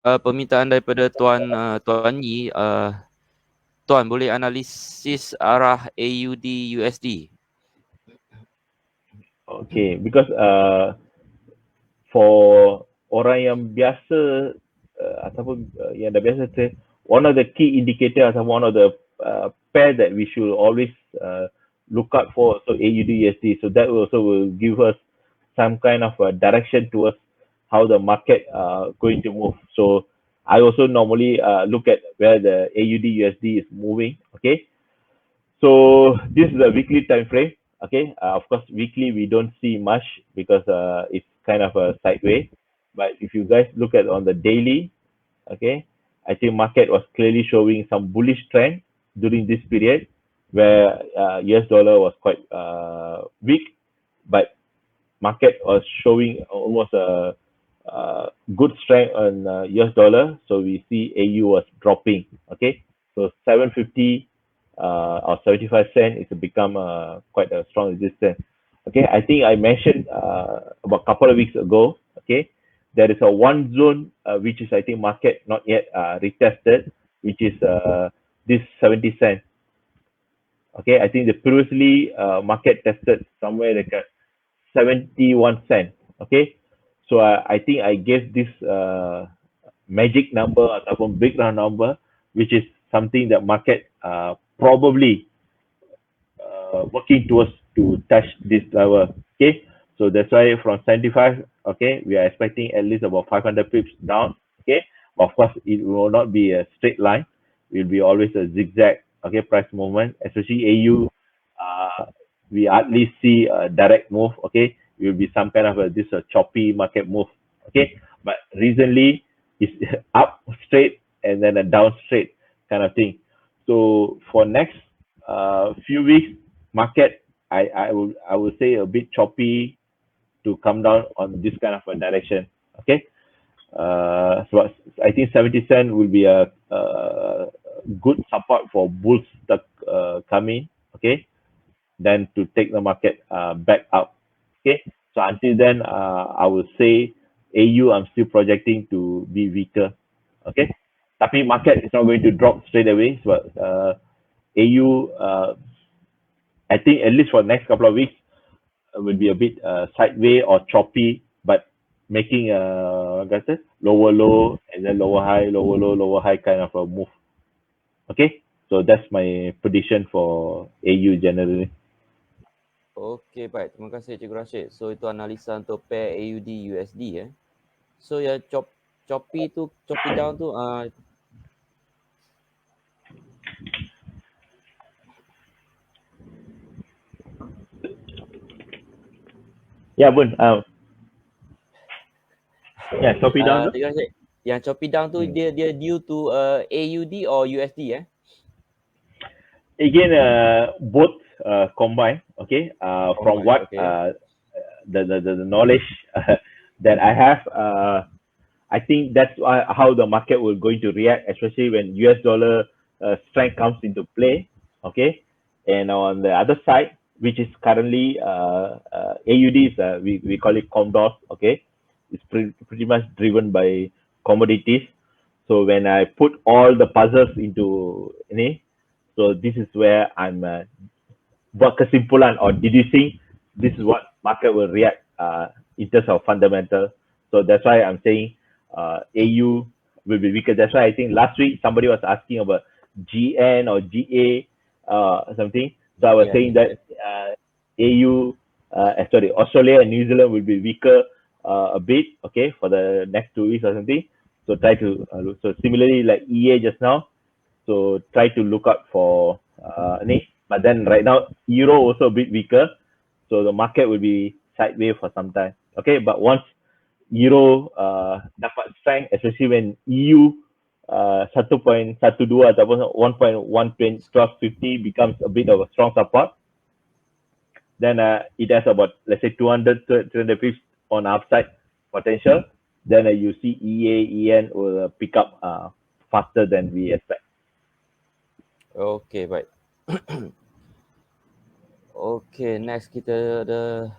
permintaan daripada Tuan Yi, Tuan boleh analisis arah AUD USD. Okay, because for orang yang biasa ataupun yang dah biasa trade, one of the key indicator atau one of the pair that we should always look out for, so AUD USD. So that also will give us some kind of a direction towards how the market going to move. So I also normally look at where the AUD USD is moving. Okay, so this is a weekly time frame. Okay, of course, weekly we don't see much because it's kind of a sideways. But if you guys look at on the daily, okay, I think market was clearly showing some bullish trend during this period where US dollar was quite weak, but market was showing almost a good strength on US dollar. So we see AU was dropping. Okay, so 750 or 75 cent is become quite a strong resistance. Okay, I think I mentioned about a couple of weeks ago. Okay, there is a one zone which is I think market not yet retested, which is this 70 cent. Okay, I think the previously market tested somewhere like a 71 cent. Okay, so I think I gave this magic number ataupun big round number, which is something that market probably working towards to touch this level. Okay, so that's why from 75, okay, we are expecting at least about 500 pips down. Okay, of course it will not be a straight line, it will be always a zigzag. Okay, price movement, especially AU, we at least see a direct move. Okay, it will be some kind of a choppy market move. Okay, but recently it's up straight and then a down straight kind of thing. So for next few weeks, market I would say a bit choppy to come down on this kind of a direction. Okay, so I think 70 cent will be a good support for bulls that coming. Okay, then to take the market back up. Okay, so until then, I would say AU I'm still projecting to be weaker. Okay, tapi market is not going to drop straight away. So AU, I think at least for the next couple of weeks will be a bit sideways or choppy, but making lower low and then lower high, lower low, lower high kind of a move. Okay, so that's my prediction for AU generally. Okey, baik. Terima kasih Cikgu Rashid. So itu analisa untuk pair AUD USD. So yang choppy down tu Ya Bun, ya choppy down tu. Cikgu Rashid, yang choppy down tu dia due to AUD or USD Again, both combined. Okay, from what okay. the knowledge that I have, I think that's how the market will going to react, especially when US dollar strength comes into play. Okay, and on the other side, which is currently AUDs, we call it Comdos. Okay, it's pretty much driven by commodities. So when I put all the puzzles into ini, so this is where I'm buat kesimpulan or deducing this is what market will react in terms of fundamental. So that's why I'm saying AU will be weaker. That's why I think last week somebody was asking about GN or GA something. So I was saying that AU, sorry, Australia and New Zealand will be weaker a bit, okay, for the next 2 weeks or something. So try to so similarly like EA just now. So try to look out for ni. But then right now Euro also a bit weaker, so the market will be sideways for some time. Okay, but once Euro dapat strength, especially when EU 1.12 ataupun 1.1250 becomes a bit of a strong support, then it has about let's say 200 350 on upside potential. Then you see EA EN will pick up faster than we expect. Okay, baik. Okay, next kita ada